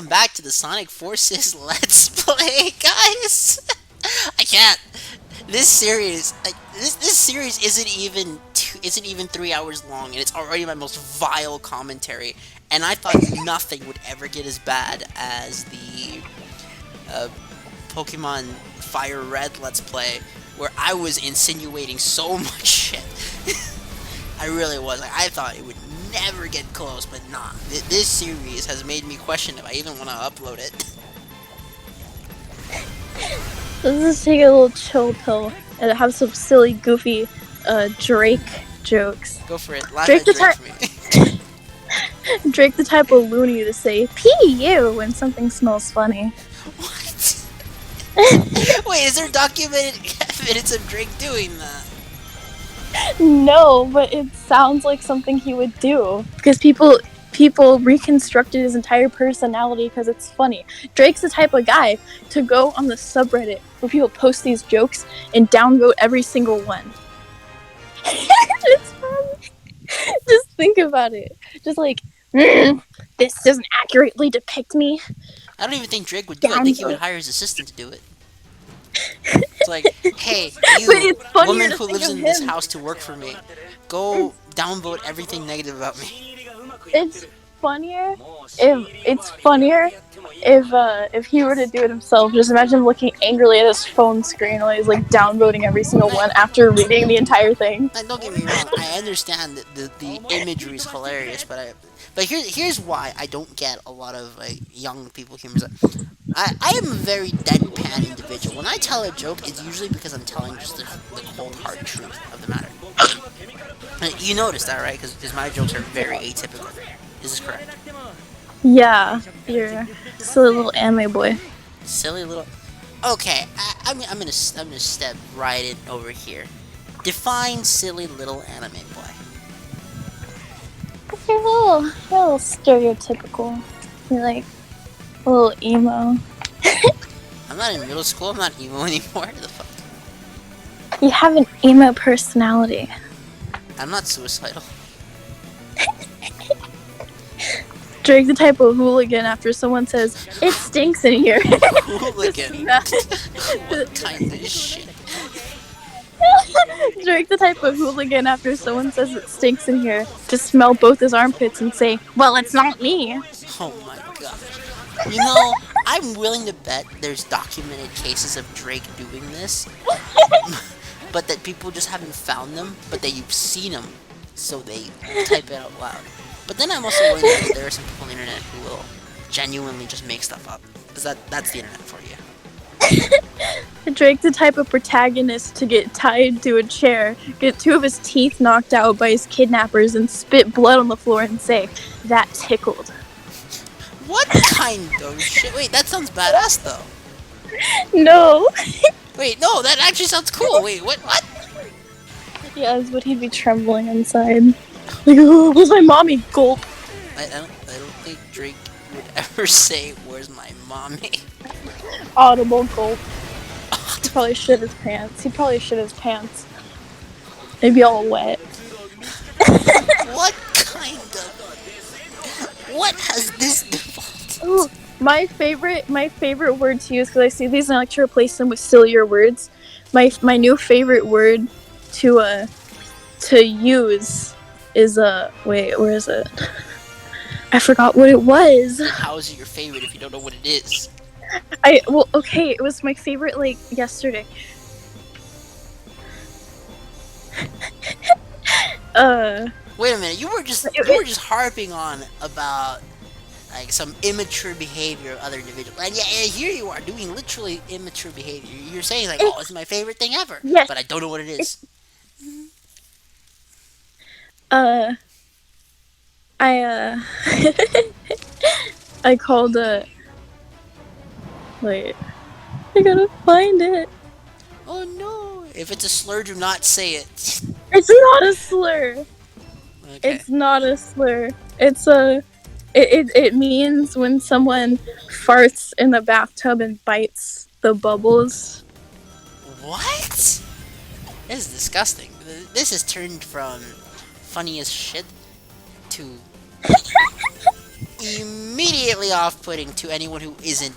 welcome back to the Sonic Forces Let's Play, guys. I can't. This series, this series isn't even 3 hours long, and it's already my most vile commentary. And I thought nothing would ever get as bad as the Pokemon Fire Red Let's Play, where I was insinuating so much shit. I really was. Like, I thought it would never get close, but nah. This series has made me question if I even want to upload it. Let's just take a little chill pill and have some silly, goofy Drake jokes. Go for it. Laugh Drake at the Drake for me. Drake the type of loony to say "P.U." when something smells funny. What? Wait, is there documented evidence of Drake doing that? No, but it sounds like something he would do because people reconstructed his entire personality because it's funny. Drake's the type of guy to go on the subreddit where people post these jokes and downvote every single one. It's funny. Just think about it. Just like, this doesn't accurately depict me. I don't even think Drake would do it. I think he would hire his assistant to do it. It's like, hey, you, woman who lives in this house to work for me, go downvote everything negative about me. It's funnier if he were to do it himself. Just imagine looking angrily at his phone screen while he's like downvoting every single one after reading the entire thing. And don't get me wrong, I understand that the imagery is hilarious, but here's why I don't get a lot of young people humor. I am a very deadpan individual. When I tell a joke, it's usually because I'm telling just the cold hard truth of the matter. You noticed that, right? Because my jokes are very atypical. Is this correct? Yeah, you're a silly little anime boy. Silly little. Okay, I'm gonna step right in over here. Define silly little anime boy. You're a little stereotypical. You're like a little emo. I'm not in middle school. I'm not emo anymore. The fuck? You have an emo personality. I'm not suicidal. Drake the type of hooligan after someone says, "It stinks in here." Hooligan? What kind of shit? Drake the type of hooligan after someone says it stinks in here to smell both his armpits and say, "Well, it's not me." Oh my gosh. You know, I'm willing to bet there's documented cases of Drake doing this, but that people just haven't found them, but that you've seen them, so they type it out loud. But then I'm also willing to bet there are some people on the internet who will genuinely just make stuff up, because that's the internet for you. Drake the type of protagonist to get tied to a chair, get 2 of his teeth knocked out by his kidnappers, and spit blood on the floor and say, "That tickled." What kind of shit? Wait, that sounds badass though. No. Wait, no, that actually sounds cool. Wait, what? Yeah, that's what he'd be trembling inside. Like, oh, where's my mommy? Gulp. I don't think Drake would ever say, "Where's my mommy?" Audible gulp. He probably shit his pants. They'd be all wet. What kind of... What has this devolved? Ooh, my favorite word to use, because I see these and I like to replace them with sillier words. My new favorite word to use is wait, where is it? I forgot what it was. How is it your favorite if you don't know what it is? Okay, it was my favorite like yesterday. Wait a minute, you were just harping on about like some immature behavior of other individuals, and yeah, here you are doing literally immature behavior. You're saying like, "Oh, it's my favorite thing ever," yes, but I don't know what it is. I called wait, I gotta find it. Oh no! If it's a slur, do not say it. It's not a slur. Okay. It's not a slur. It's it means when someone farts in the bathtub and bites the bubbles. What? This is disgusting. This has turned from funny as shit to immediately off-putting to anyone who isn't.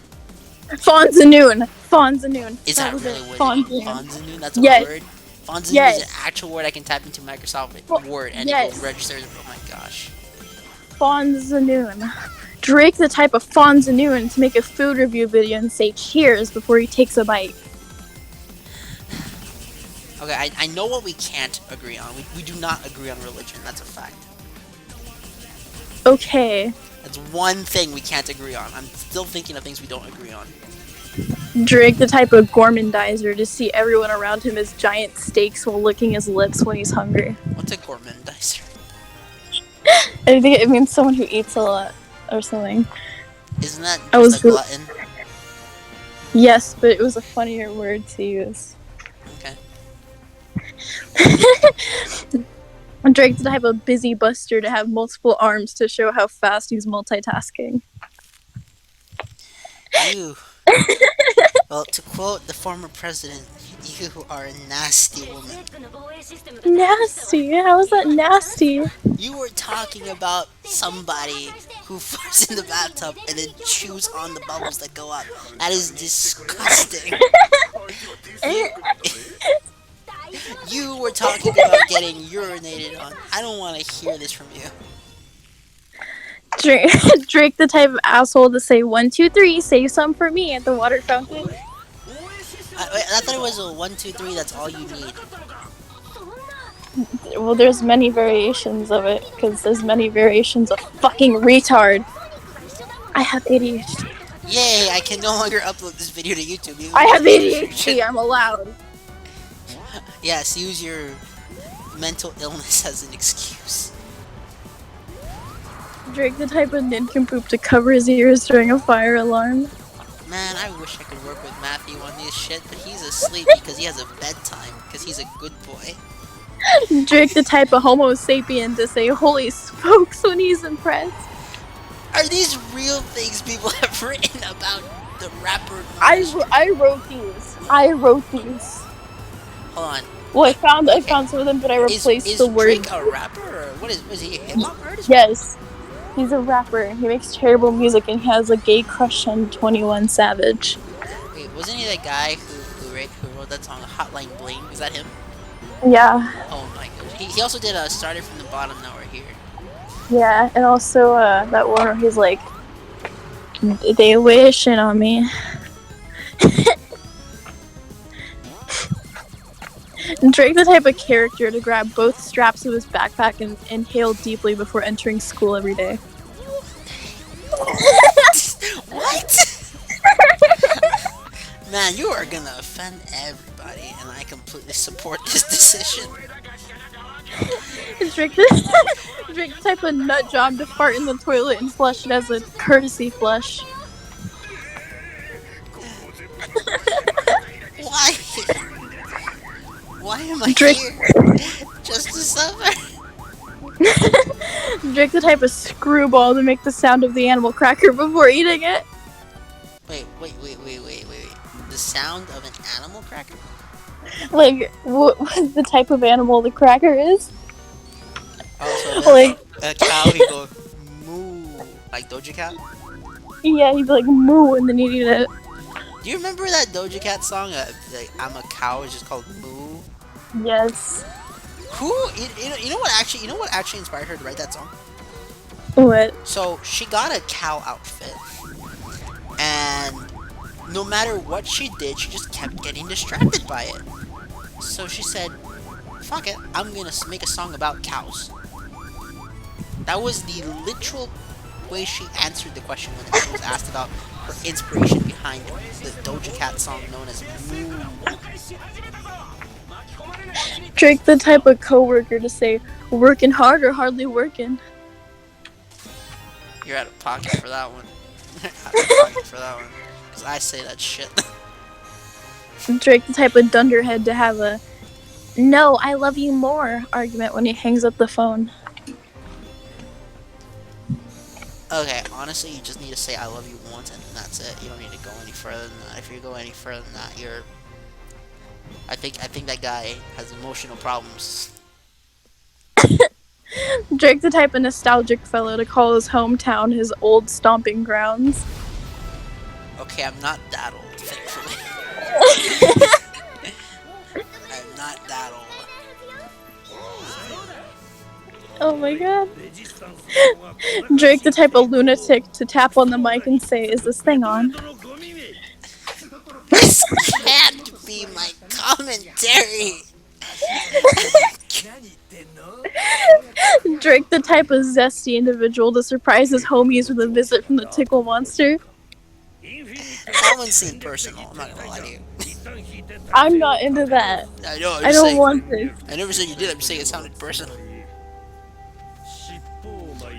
Fonzanoon. Fonzanoon. Is That that was it. really what it is? Fonzanoon. Fonzanoon? That's a Yes. word? Fonzanoon is an Yes. actual word I can type into Microsoft Word and it will Yes. register. Oh my gosh. Fonzanoon. Drake the type of Fonzanoon to make a food review video and say cheers before he takes a bite. Okay, I know what we can't agree on. We do not agree on religion. That's a fact. Okay. That's one thing we can't agree on. I'm still thinking of things we don't agree on. Drake the type of gourmandizer to see everyone around him as giant steaks while licking his lips when he's hungry. What's a gourmandizer? I think it means someone who eats a lot or something. Isn't that I just was a glutton? Yes, but it was a funnier word to use. Okay. Drake's the type of busy buster to have multiple arms to show how fast he's multitasking. You. Well, to quote the former president, you are a nasty woman. Nasty? How is that nasty? You were talking about somebody who farts in the bathtub and then chews on the bubbles that go up. That is disgusting. You, you were talking about getting urinated on. I don't want to hear this from you. Drake, Drake the type of asshole to say 1, 2, 3, save some for me at the water fountain. I thought it was a 1, 2, 3. That's all you need. Well, there's many variations of it because there's many variations of fucking retard. I have ADHD. Yay! I can no longer upload this video to YouTube. I have ADHD. I'm allowed. Yes, use your mental illness as an excuse. Drake the type of nincompoop to cover his ears during a fire alarm. Man, I wish I could work with Matthew on this shit, but he's asleep because he has a bedtime, because he's a good boy. Drake the type of homo sapien to say holy smokes when he's impressed. Are these real things people have written about the rapper? I wrote these. Hold on. Well, I found some of them, but I replaced is the word. Drake a rapper, or what is? Was he a hip hop artist? Yes, he's a rapper. He makes terrible music and he has a gay crush on 21 Savage. Wait, wasn't he that guy who wrote that song Hotline Bling? Is that him? Yeah, Oh my gosh. He also did Started from the Bottom, Now We're Here. yeah, and also that one where he's like, they wishing on me. Drake the type of character to grab both straps of his backpack and inhale deeply before entering school every day. What? Man, you are gonna offend everybody, and I completely support this decision. Drake the type of nut job to fart in the toilet and flush it as a courtesy flush. Why? Why am I Drake- here? Just to suffer? Drake the type of screwball to make the sound of the animal cracker before eating it. Wait. The sound of an animal cracker? Like, what's the type of animal the cracker is? Oh, so Like, a cow, he go moo. Like Doja Cat? yeah, he'd be like, moo, and then he'd eat it. Do you remember that Doja Cat song? Like, I'm a cow, it's just called Moo. Yes. Who? You know what actually inspired her to write that song? What? So she got a cow outfit, and no matter what she did, she just kept getting distracted by it. So she said, "Fuck it, I'm gonna make a song about cows." That was the literal way she answered the question when she was asked about her inspiration behind the Doja Cat song known as Moo. Drake the type of coworker to say, working hard or hardly working. You're out of pocket for that one. Out of pocket for that one. Because I say that shit. Drake the type of dunderhead to have a no, I love you more argument when he hangs up the phone. Okay, honestly, you just need to say I love you once and that's it. You don't need to go any further than that. If you go any further than that, you're... I think that guy has emotional problems. Drake the type of nostalgic fellow to call his hometown his old stomping grounds. Okay, I'm not that old, thankfully. I'm not that old. Oh my god. Drake the type of lunatic to tap on the mic and say, "Is this thing on?" This can't be my commentary. Drake the type of zesty individual to surprise his homies with a visit from the tickle monster. That one seemed personal. I'm not gonna lie to you. I'm not into that. I know. I'm I just don't saying. want this. I never said you did. I'm just saying it sounded personal.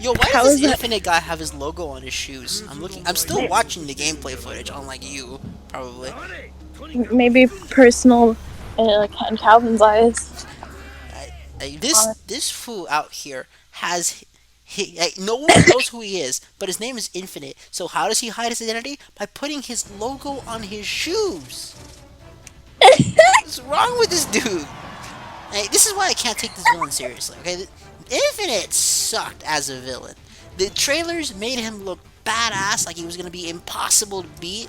Yo, why does How this is that? Infinite guy have his logo on his shoes? I'm looking. I'm still watching the gameplay footage, unlike you, probably. Maybe personal, like in Calvin's eyes. This fool out here has. No one knows who he is, but his name is Infinite. So how does he hide his identity? By putting his logo on his shoes. What's wrong with this dude? This is why I can't take this villain seriously. Okay, Infinite sucked as a villain. The trailers made him look badass, like he was gonna be impossible to beat.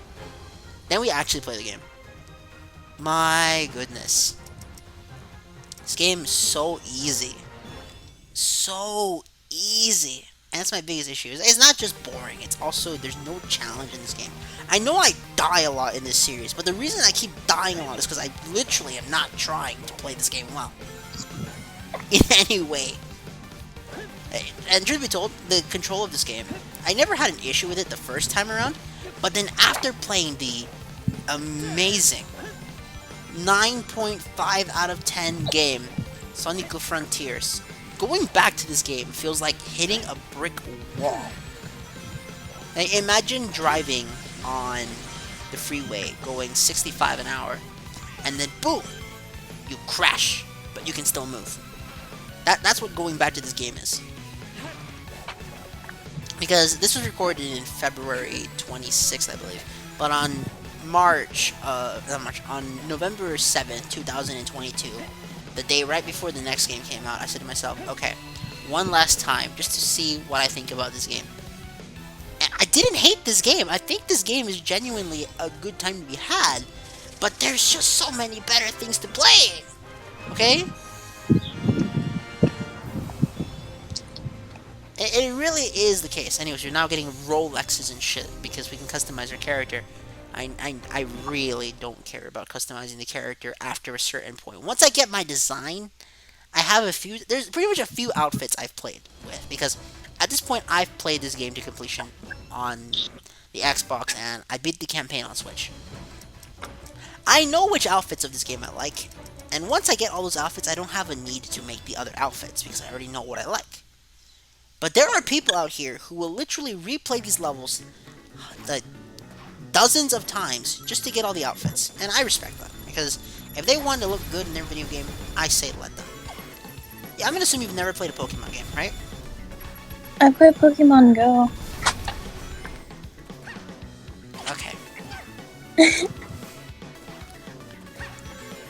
Then we actually play the game. My goodness, this game is so easy, so easy, and that's my biggest issue. It's not just boring; it's also there's no challenge in this game. I know I die a lot in this series, but the reason I keep dying a lot is because I literally am not trying to play this game well in any way. And truth be told, the control of this game, I never had an issue with it the first time around, but then after playing the amazing 9.5 out of 10 game, Sonic Frontiers, going back to this game feels like hitting a brick wall. Imagine driving on the freeway going 65 an hour, and then boom, you crash, but you can still move. That's what going back to this game is. Because this was recorded in February 26th, I believe. But on on November 7th, 2022, the day right before the next game came out, I said to myself, okay, one last time, just to see what I think about this game. And I didn't hate this game. I think this game is genuinely a good time to be had. But there's just so many better things to play. Okay? It really is the case. Anyways, you're now getting Rolexes and shit because we can customize our character. I really don't care about customizing the character after a certain point. Once I get my design, I have a few. There's pretty much a few outfits I've played with because at this point I've played this game to completion on the Xbox and I beat the campaign on Switch. I know which outfits of this game I like, and once I get all those outfits, I don't have a need to make the other outfits because I already know what I like. But there are people out here who will literally replay these levels like dozens of times just to get all the outfits. And I respect that. Because if they want to look good in their video game, I say let them. Yeah, I'm gonna assume you've never played a Pokemon game, right? I play Pokemon Go. Okay.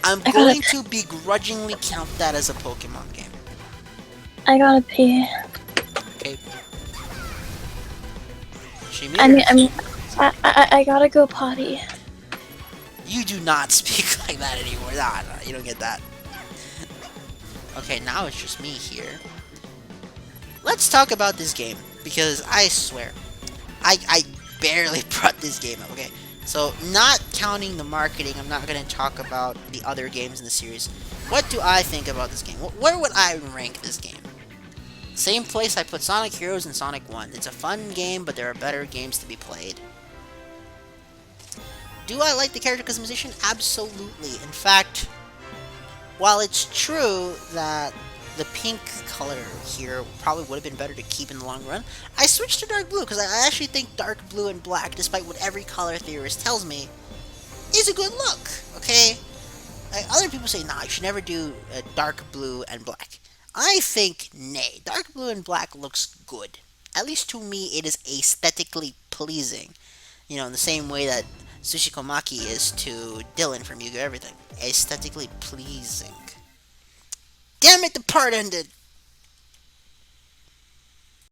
I'm going to begrudgingly count that as a Pokemon game. I gotta pee. Okay. I gotta go potty. You do not speak like that anymore. Nah, you don't get that. Okay, now it's just me here. Let's talk about this game, because I swear, I barely brought this game up, okay? So, not counting the marketing, I'm not going to talk about the other games in the series. What do I think about this game? Where would I rank this game? Same place I put Sonic Heroes and Sonic 1. It's a fun game, but there are better games to be played. Do I like the character customization? Absolutely. In fact, while it's true that the pink color here probably would have been better to keep in the long run, I switched to dark blue because I actually think dark blue and black, despite what every color theorist tells me, is a good look, okay? Other people say, nah, you should never do dark blue and black. I think, nay, dark blue and black looks good. At least to me, it is aesthetically pleasing. You know, in the same way that Tsushikomaki is to Dylan from Yu-Gi-Oh! Everything. Aesthetically pleasing. Damn it, the part ended!